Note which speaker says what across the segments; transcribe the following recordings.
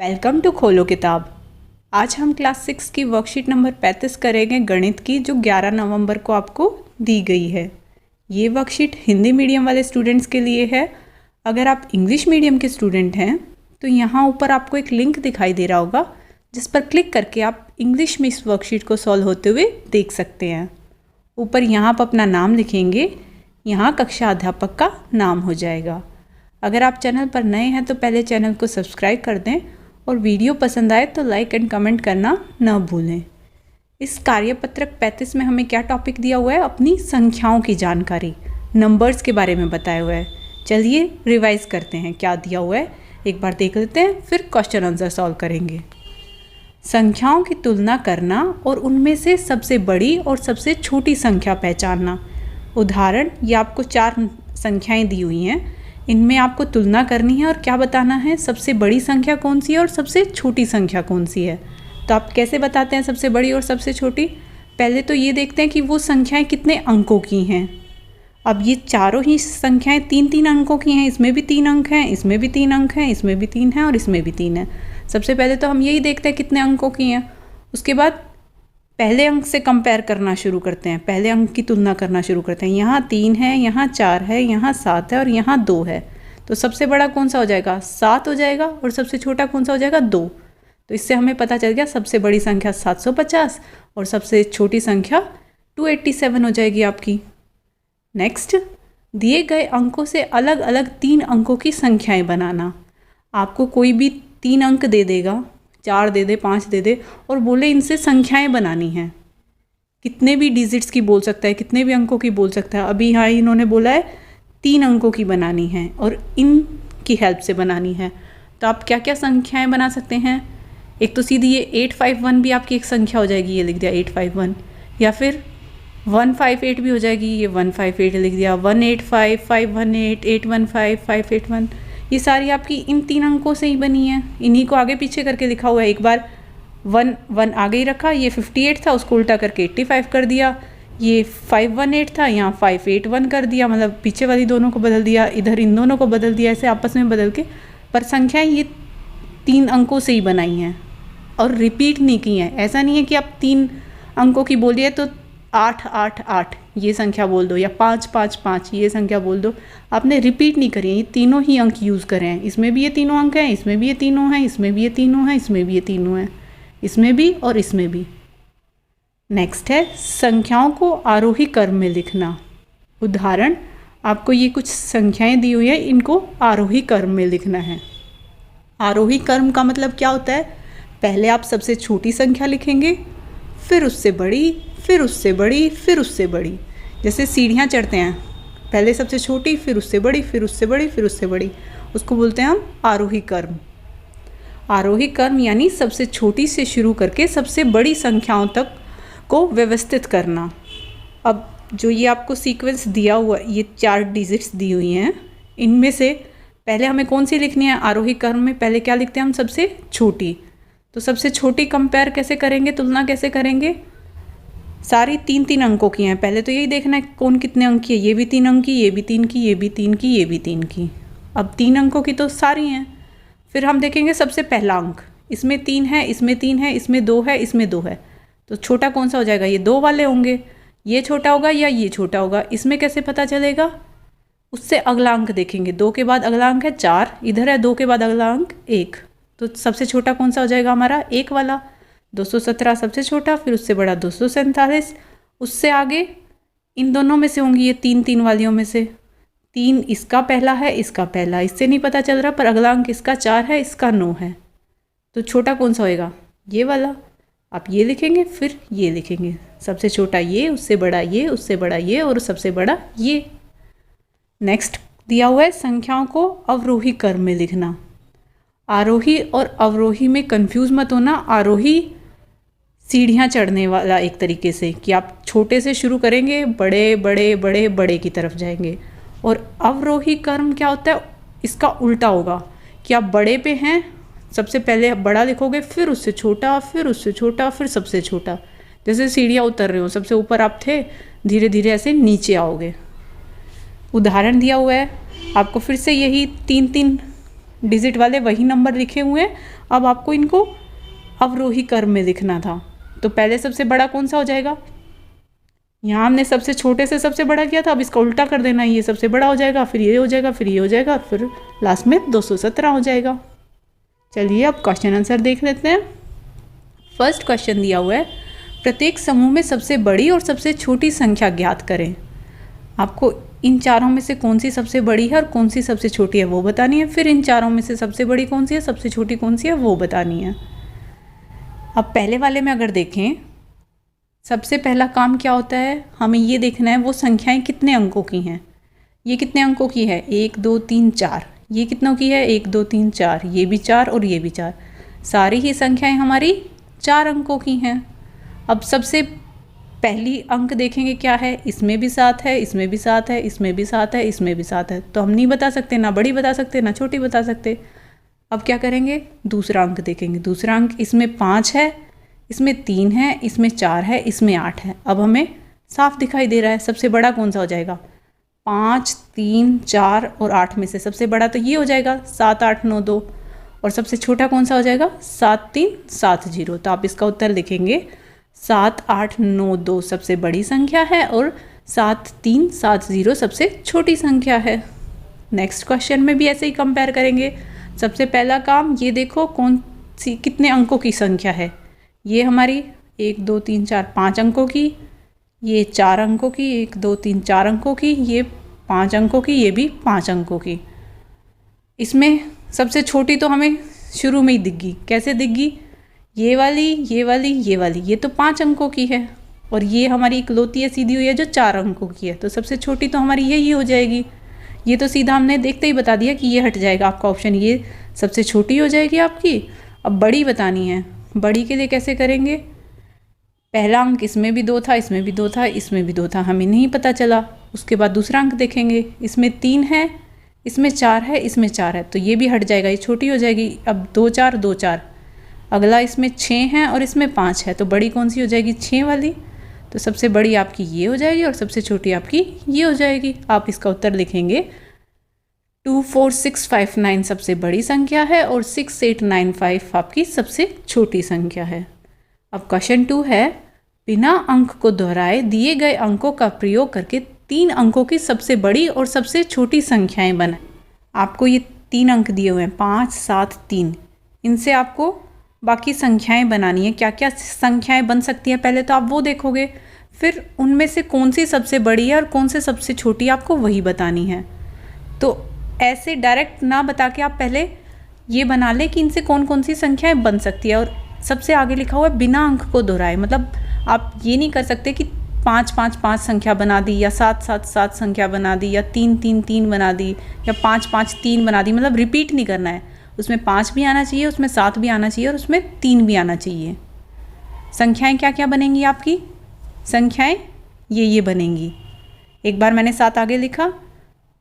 Speaker 1: Welcome to खोलो किताब। आज हम क्लास 6 की वर्कशीट नंबर 35 करेंगे गणित की, जो 11 नवंबर को आपको दी गई है। ये वर्कशीट हिंदी मीडियम वाले स्टूडेंट्स के लिए है। अगर आप इंग्लिश मीडियम के स्टूडेंट हैं तो यहाँ ऊपर आपको एक लिंक दिखाई दे रहा होगा, जिस पर क्लिक करके आप इंग्लिश में इस वर्कशीट को सॉल्व होते हुए देख सकते हैं। ऊपर यहाँ आप अपना नाम लिखेंगे, यहाँ कक्षा अध्यापक का नाम हो जाएगा। अगर आप चैनल पर नए हैं तो पहले चैनल को सब्सक्राइब कर दें और वीडियो पसंद आए तो लाइक एंड कमेंट करना न भूलें। इस कार्यपत्रक 35 में हमें क्या टॉपिक दिया हुआ है? अपनी संख्याओं की जानकारी, नंबर्स के बारे में बताया हुआ है। चलिए रिवाइज करते हैं क्या दिया हुआ है, एक बार देख लेते हैं, फिर क्वेश्चन आंसर सॉल्व करेंगे। संख्याओं की तुलना करना और उनमें से सबसे बड़ी और सबसे छोटी संख्या पहचानना। उदाहरण, ये आपको 4 संख्याएं दी हुई हैं, इनमें आपको तुलना करनी है और क्या बताना है, सबसे बड़ी संख्या कौन सी है और सबसे छोटी संख्या कौन सी है। तो आप कैसे बताते हैं सबसे बड़ी और सबसे छोटी? पहले तो ये देखते हैं कि वो संख्याएं कितने अंकों की हैं। अब ये चारों ही संख्याएं 3-3 अंकों की हैं, इसमें भी 3 अंक हैं, इसमें भी 3 अंक हैं, इसमें भी 3 हैं और इसमें भी 3 हैं। सबसे पहले तो हम यही देखते हैं कितने अंकों की हैं। उसके बाद पहले अंक से कंपेयर करना शुरू करते हैं, पहले अंक की तुलना करना शुरू करते हैं। यहाँ 3 है, यहाँ 4 है, यहाँ 7 है और यहाँ 2 है। तो सबसे बड़ा कौन सा हो जाएगा? 7 हो जाएगा। और सबसे छोटा कौन सा हो जाएगा? 2। तो इससे हमें पता चल गया सबसे बड़ी संख्या 750 और सबसे छोटी संख्या 287 हो जाएगी आपकी। नेक्स्ट, दिए गए अंकों से अलग अलग 3 अंकों की संख्याएं बनाना। आपको कोई भी 3 अंक दे देगा, 4 दे दे, 5 दे दे और बोले इनसे संख्याएं बनानी हैं। कितने भी डिजिट्स की बोल सकता है, कितने भी अंकों की बोल सकता है। अभी यहाँ इन्होंने बोला है 3 अंकों की बनानी है और इनकी हेल्प से बनानी है। तो आप क्या क्या संख्याएं बना सकते हैं? एक तो सीधी ये 851 भी आपकी एक संख्या हो जाएगी, ये लिख दिया 851। या फिर 158 भी हो जाएगी, ये 158 लिख दिया। 185, 518, 815, 581, ये सारी आपकी इन 3 अंकों से ही बनी है। इन्हीं को आगे पीछे करके लिखा हुआ है। एक बार 1 आगे ही रखा, ये 58 था, उसको उल्टा करके 85 कर दिया। ये 518 था, यहाँ 581 कर दिया, मतलब पीछे वाली दोनों को बदल दिया, इधर इन दोनों को बदल दिया, ऐसे आपस में बदल के। पर संख्याएं ये 3 अंकों से ही बनाई हैं और रिपीट नहीं की हैं। ऐसा नहीं है कि आप 3 अंकों की बोलिए तो 888 ये संख्या बोल दो या 555 ये संख्या बोल दो। आपने रिपीट नहीं करी है, ये तीनों ही अंक यूज़ करें हैं। इसमें भी ये तीनों अंक हैं, इसमें भी ये तीनों हैं, इसमें भी ये तीनों हैं, इसमें भी ये तीनों हैं, इसमें भी और इसमें भी। नेक्स्ट है संख्याओं को आरोही क्रम में लिखना। उदाहरण, आपको ये कुछ संख्याएं दी हुई है, इनको आरोही क्रम में लिखना है। आरोही क्रम का मतलब क्या होता है? पहले आप सबसे छोटी संख्या लिखेंगे, फिर उससे बड़ी, फिर उससे बड़ी, फिर उससे बड़ी। जैसे सीढ़ियाँ चढ़ते हैं, पहले सबसे छोटी, फिर उससे बड़ी, फिर उससे बड़ी, फिर उससे बड़ी, उसको बोलते हैं हम आरोही क्रम। आरोही क्रम यानी सबसे छोटी से शुरू करके सबसे बड़ी संख्याओं तक को व्यवस्थित करना। अब जो ये आपको सीक्वेंस दिया हुआ, ये 4 डिजिट्स दी हुई हैं, इनमें से पहले हमें कौन सी लिखनी है? आरोही क्रम में पहले क्या लिखते हैं हम? सबसे छोटी। तो सबसे छोटी कंपेयर कैसे करेंगे, तुलना कैसे करेंगे? सारी 3-3 अंकों की हैं, पहले तो यही देखना है कौन कितने अंक की है। ये भी 3 अंक की, ये भी 3 की, ये भी 3 की, ये भी 3 की। अब 3 अंकों की तो सारी हैं। फिर हम देखेंगे सबसे पहला अंक, इसमें 3 है, इसमें 3 है, इसमें 2 है, इसमें 2 है। तो छोटा कौन सा हो जाएगा? ये 2 वाले होंगे। ये छोटा होगा या ये छोटा होगा, इसमें कैसे पता चलेगा? उससे अगला अंक देखेंगे। 2 के बाद अगला अंक है 4, इधर है 2 के बाद अगला अंक 1। तो सबसे छोटा कौन सा हो जाएगा हमारा? 1 वाला। 217 सबसे छोटा, फिर उससे बड़ा 247, उससे आगे इन दोनों में से होंगी ये 3-3 वालियों में से। 3 इसका पहला है, इसका पहला, इससे नहीं पता चल रहा, पर अगला अंक इसका 4 है, इसका 9 है। तो छोटा कौन सा होएगा? ये वाला। आप ये लिखेंगे, फिर ये लिखेंगे, सबसे छोटा ये, उससे बड़ा ये, उससे बड़ा ये और सबसे बड़ा ये। नेक्स्ट दिया हुआ है संख्याओं को अवरोही क्रम में लिखना। आरोही और अवरोही में कंफ्यूज मत होना। आरोही सीढ़ियाँ चढ़ने वाला एक तरीके से, कि आप छोटे से शुरू करेंगे, बड़े बड़े बड़े बड़े की तरफ जाएंगे। और अवरोही क्रम क्या होता है? इसका उल्टा होगा, कि आप बड़े पे हैं, सबसे पहले बड़ा लिखोगे, फिर उससे छोटा, फिर उससे छोटा, फिर सबसे छोटा। जैसे सीढ़ियाँ उतर रहे हो, सबसे ऊपर आप थे, धीरे धीरे ऐसे नीचे आओगे। उदाहरण दिया हुआ है आपको, फिर से यही 3-3 डिजिट वाले वही नंबर लिखे हुए हैं, अब आपको इनको अवरोही क्रम में लिखना था। तो पहले सबसे बड़ा कौन सा हो जाएगा, यहाँ हमने सबसे छोटे से सबसे बड़ा किया था, अब इसका उल्टा कर देना, ये सबसे बड़ा हो जाएगा, फिर ये हो जाएगा, फिर ये हो जाएगा, फिर लास्ट में 217 हो जाएगा। चलिए अब क्वेश्चन आंसर देख लेते हैं। फर्स्ट क्वेश्चन दिया हुआ है, प्रत्येक समूह में सबसे बड़ी और सबसे छोटी संख्या ज्ञात करें। आपको इन चारों में से कौन सी सबसे बड़ी है और कौन सी सबसे छोटी है वो बतानी है, फिर इन चारों में से सबसे बड़ी कौन सी है, सबसे छोटी कौन सी है वो बतानी है। अब पहले वाले में अगर देखें, सबसे पहला काम क्या होता है, हमें ये देखना है वो संख्याएं कितने अंकों की हैं। ये कितने अंकों की है, 1 2 3 4। ये कितनों की है, 1 2 3 4, ये भी 4 और ये भी 4। सारी ही संख्याएं हमारी 4 अंकों की हैं। अब सबसे पहली अंक देखेंगे क्या है, इसमें भी 7 है, इसमें भी 7 है, इसमें भी 7 है, इसमें भी 7 है। तो हम नहीं बता सकते, ना बड़ी बता सकते ना छोटी बता सकते। अब क्या करेंगे, दूसरा अंक देखेंगे। दूसरा अंक इसमें 5 है, इसमें 3 है, इसमें 4 है, इसमें 8 है। अब हमें साफ दिखाई दे रहा है सबसे बड़ा कौन सा हो जाएगा, 5 3 4 और 8 में से सबसे बड़ा तो ये हो जाएगा 7 8 9 2। और सबसे छोटा कौन सा हो जाएगा, 7 3 7 0। तो आप इसका उत्तर लिखेंगे 7 8 9 2 सबसे बड़ी संख्या है और 7 3 7 0 सबसे छोटी संख्या है। नेक्स्ट क्वेश्चन में भी ऐसे ही कंपेयर करेंगे। सबसे पहला काम ये देखो कौन सी कितने अंकों की संख्या है, ये हमारी 1 2 3 4 5 अंकों की, ये 4 अंकों की, 1 2 3 4 अंकों की, ये 5 अंकों की, ये भी 5 अंकों की। इसमें सबसे छोटी तो हमें शुरू में ही दिखगी, कैसे दिखगी, ये वाली ये वाली ये वाली, ये तो 5 अंकों की है और ये हमारी इकलौती है सीधी हुई है जो 4 अंकों की है। तो सबसे छोटी तो हमारी यही हो जाएगी। ये तो सीधा हमने देखते ही बता दिया कि ये हट जाएगा आपका ऑप्शन, ये सबसे छोटी हो जाएगी आपकी। अब बड़ी बतानी है, बड़ी के लिए कैसे करेंगे, पहला अंक इसमें भी 2 था, इसमें भी 2 था, इसमें भी 2 था, हमें नहीं पता चला। उसके बाद दूसरा अंक देखेंगे, इसमें 3 है, इसमें 4 है, इसमें 4 है, तो ये भी हट जाएगा, ये छोटी हो जाएगी। अब 2 4 2 4। अगला इसमें 6 है और इसमें 5 है, तो बड़ी कौन सी हो जाएगी, 6 वाली। तो सबसे बड़ी आपकी ये हो जाएगी और सबसे छोटी आपकी ये हो जाएगी। आप इसका उत्तर लिखेंगे 24659 सबसे बड़ी संख्या है और 6895 आपकी सबसे छोटी संख्या है। अब क्वेश्चन 2 है, बिना अंक को दोहराए दिए गए अंकों का प्रयोग करके 3 अंकों की सबसे बड़ी और सबसे छोटी संख्याएं बनाएं। आपको ये 3 अंक दिए हुए हैं, 5 7 3, इनसे आपको बाकी संख्याएं बनानी है। क्या क्या संख्याएं बन सकती हैं पहले तो आप वो देखोगे, फिर उनमें से कौन सी सबसे बड़ी है और कौन सी सबसे छोटी आपको वही बतानी है। तो ऐसे डायरेक्ट ना बता के आप पहले ये बना ले कि इनसे कौन कौन सी संख्याएं बन सकती है। और सबसे आगे लिखा हुआ है बिना अंक को दोहराए, मतलब आप ये नहीं कर सकते कि 5 5 5 संख्या बना दी या 7 7 7 संख्या बना दी या 3 3 3 बना दी या 5 5 3 बना दी, मतलब रिपीट नहीं करना है। उसमें 5 भी आना चाहिए, उसमें 7 भी आना चाहिए और उसमें 3 भी आना चाहिए। संख्याएं क्या क्या बनेंगी आपकी, संख्याएं ये बनेंगी। एक बार मैंने 7 आगे लिखा,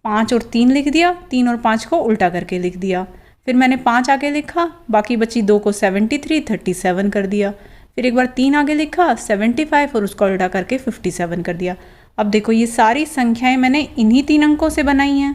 Speaker 1: 5 और 3 लिख दिया, 3 और 5 को उल्टा करके लिख दिया। फिर मैंने 5 आगे लिखा, बाकी बची 2 को 73 37 कर दिया। फिर एक बार 3 आगे लिखा 75 और उसको उल्टा करके 57 कर दिया। अब देखो ये सारी संख्याएं मैंने इन्हीं 3 अंकों से बनाई हैं,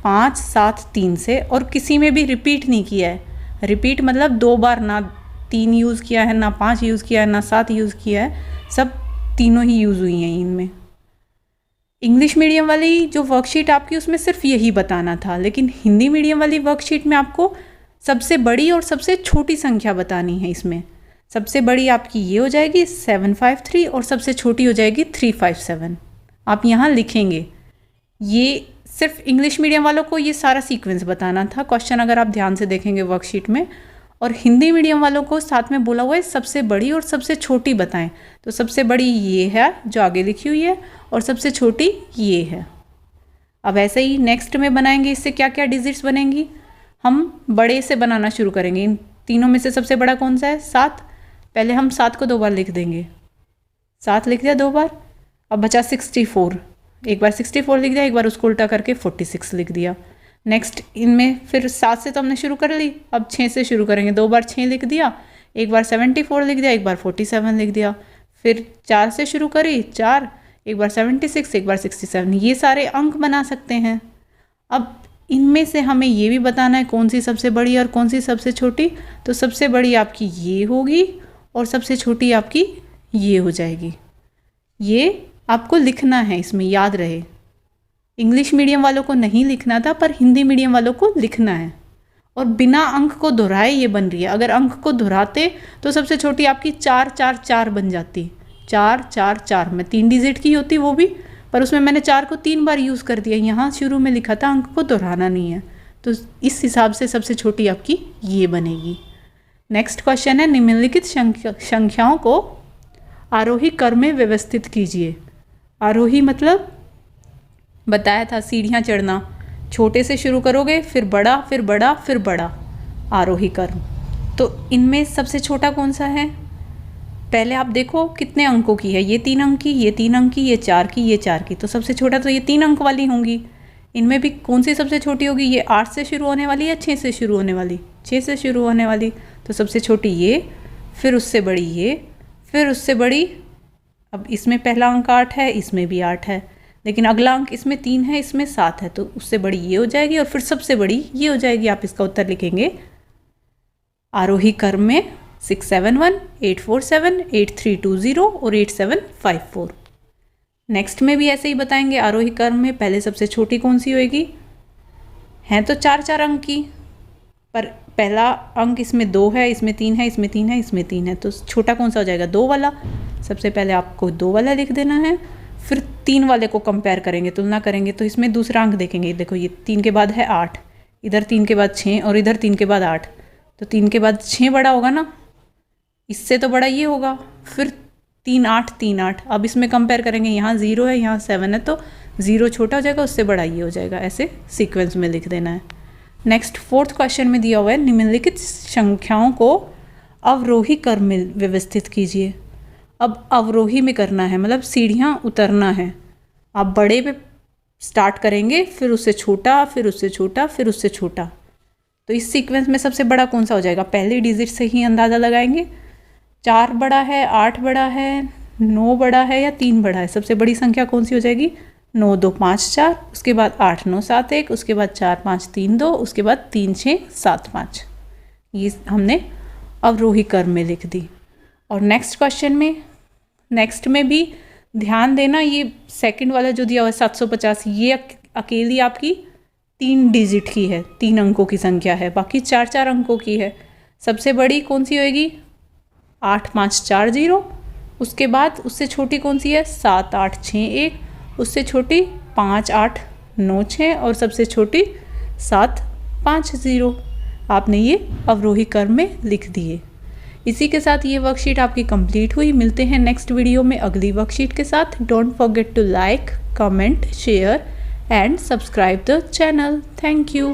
Speaker 1: 5 7 3 से, और किसी में भी रिपीट नहीं किया है। रिपीट मतलब 2 बार ना 3 यूज़ किया है, ना 5 यूज़ किया है, ना 7 यूज़ किया है, सब तीनों ही यूज़ हुई हैं इनमें। इंग्लिश मीडियम वाली जो वर्कशीट आपकी उसमें सिर्फ यही बताना था, लेकिन हिंदी मीडियम वाली वर्कशीट में आपको सबसे बड़ी और सबसे छोटी संख्या बतानी है। इसमें सबसे बड़ी आपकी ये हो जाएगी 753 और सबसे छोटी हो जाएगी 357। आप यहाँ लिखेंगे। ये सिर्फ इंग्लिश मीडियम वालों को ये सारा सीक्वेंस बताना था क्वेश्चन, अगर आप ध्यान से देखेंगे वर्कशीट में। और हिंदी मीडियम वालों को साथ में बोला हुआ है सबसे बड़ी और सबसे छोटी बताएं। तो सबसे बड़ी ये है जो आगे लिखी हुई है और सबसे छोटी ये है। अब ऐसे ही नेक्स्ट में बनाएंगे, इससे क्या क्या डिजिट्स बनेंगी। हम बड़े से बनाना शुरू करेंगे। इन तीनों में से सबसे बड़ा कौन सा है, 7। पहले हम 7 को 2 बार लिख देंगे, 7 लिख दिया 2 बार। अब बचा 64, एक बार 64 लिख दिया, एक बार उसको उल्टा करके 46 लिख दिया। नेक्स्ट इनमें फिर 7 से तो हमने शुरू कर ली, अब 6 से शुरू करेंगे। 2 बार 6 लिख दिया, एक बार 74 लिख दिया, एक बार 47 लिख दिया। फिर 4 से शुरू करी, 4, एक बार 76, एक बार 67। ये सारे अंक बना सकते हैं। अब इनमें से हमें ये भी बताना है कौन सी सबसे बड़ी और कौन सी सबसे छोटी। तो सबसे बड़ी आपकी ये होगी और सबसे छोटी आपकी ये हो जाएगी। ये आपको लिखना है, इसमें याद रहे। इंग्लिश मीडियम वालों को नहीं लिखना था, पर हिंदी मीडियम वालों को लिखना है। और बिना अंक को दोहराए ये बन रही है। अगर अंक को दोहराते तो सबसे छोटी आपकी 4 4 4 बन जाती। 4 4 4 में 3 डिजिट की होती वो भी, पर उसमें मैंने 4 को 3 बार यूज़ कर दिया। यहाँ शुरू में लिखा था अंक को दोहराना नहीं है, तो इस हिसाब से सबसे छोटी आपकी ये बनेगी। नेक्स्ट क्वेश्चन है, निम्नलिखित संख्याओं को आरोही क्रम में व्यवस्थित कीजिए। आरोही मतलब बताया था सीढ़ियाँ चढ़ना, छोटे से शुरू करोगे फिर बड़ा फिर बड़ा फिर बड़ा, आरोही क्रम। तो इनमें सबसे छोटा कौन सा है? पहले आप देखो कितने अंकों की है। ये 3 अंक की, ये 3 अंक की, ये 4 की, ये 4 की। तो सबसे छोटा तो ये 3 अंक वाली होंगी। इनमें भी कौन सी सबसे छोटी होगी? ये 8 से शुरू होने वाली या 6 से शुरू होने वाली? 6 से शुरू होने वाली। तो सबसे छोटी ये, फिर उससे बड़ी ये, फिर उससे बड़ी। अब इसमें पहला अंक 8 है, इसमें भी 8 है, लेकिन अगला अंक इसमें 3 है, इसमें 7 है, तो उससे बड़ी ये हो जाएगी और फिर सबसे बड़ी ये हो जाएगी। आप इसका उत्तर लिखेंगे आरोही क्रम में 671, 847, 8320 और 8754। नेक्स्ट में भी ऐसे ही बताएंगे। आरोही क्रम में पहले सबसे छोटी कौन सी होएगी? हैं तो 4 4 अंक की, पर पहला अंक इसमें 2 है, इसमें 3 है, इसमें 3 है, इसमें 3 है, तो छोटा कौन सा हो जाएगा? 2 वाला। सबसे पहले आपको 2 वाला लिख देना है, फिर 3 वाले को कंपेयर करेंगे, तुलना करेंगे। तो इसमें दूसरा अंक देखेंगे, देखो ये 3 के बाद है 8, इधर 3 के बाद 6 और इधर 3 के बाद 8, तो 3 के बाद 6 बड़ा होगा ना, इससे तो बड़ा ये होगा। फिर 3 8 3 8। अब इसमें कंपेयर करेंगे, यहाँ 0 है, यहाँ 7 है, तो 0 छोटा हो जाएगा, उससे बड़ा ये हो जाएगा। ऐसे सीक्वेंस में लिख देना है। नेक्स्ट 4th क्वेश्चन में दिया हुआ है, निम्नलिखित संख्याओं को अवरोही क्रम में व्यवस्थित कीजिए। अब अवरोही में करना है, मतलब सीढ़ियाँ उतरना है। आप बड़े पे स्टार्ट करेंगे, फिर उससे छोटा, फिर उससे छोटा, फिर उससे छोटा। तो इस सीक्वेंस में सबसे बड़ा कौन सा हो जाएगा? पहले डिजिट से ही अंदाज़ा लगाएंगे। 4 बड़ा है, 8 बड़ा है, 9 बड़ा है या 3 बड़ा है? सबसे बड़ी संख्या कौन सी हो जाएगी? 9 2 5 4, उसके बाद 8 9 7 1, उसके बाद 4 5 3 2, उसके बाद 3 6 7 5। ये हमने अवरोही क्रम में लिख दी। और नेक्स्ट क्वेश्चन में, नेक्स्ट में भी ध्यान देना, ये सेकंड वाला जो दिया हुआ है 750, ये अकेली आपकी 3 डिजिट की है, 3 अंकों की संख्या है, बाकी 4 4 अंकों की है। सबसे बड़ी कौन सी होएगी? 8 5 4 0। उसके बाद उससे छोटी कौन सी है? 7 8 6 1। उससे छोटी 5 8 9 6 और सबसे छोटी 7 5 0। आपने ये अवरोही क्रम में लिख दिए। इसी के साथ ये वर्कशीट आपकी कंप्लीट हुई। मिलते हैं नेक्स्ट वीडियो में अगली वर्कशीट के साथ। Don't forget to like, comment, share and subscribe the channel. Thank you.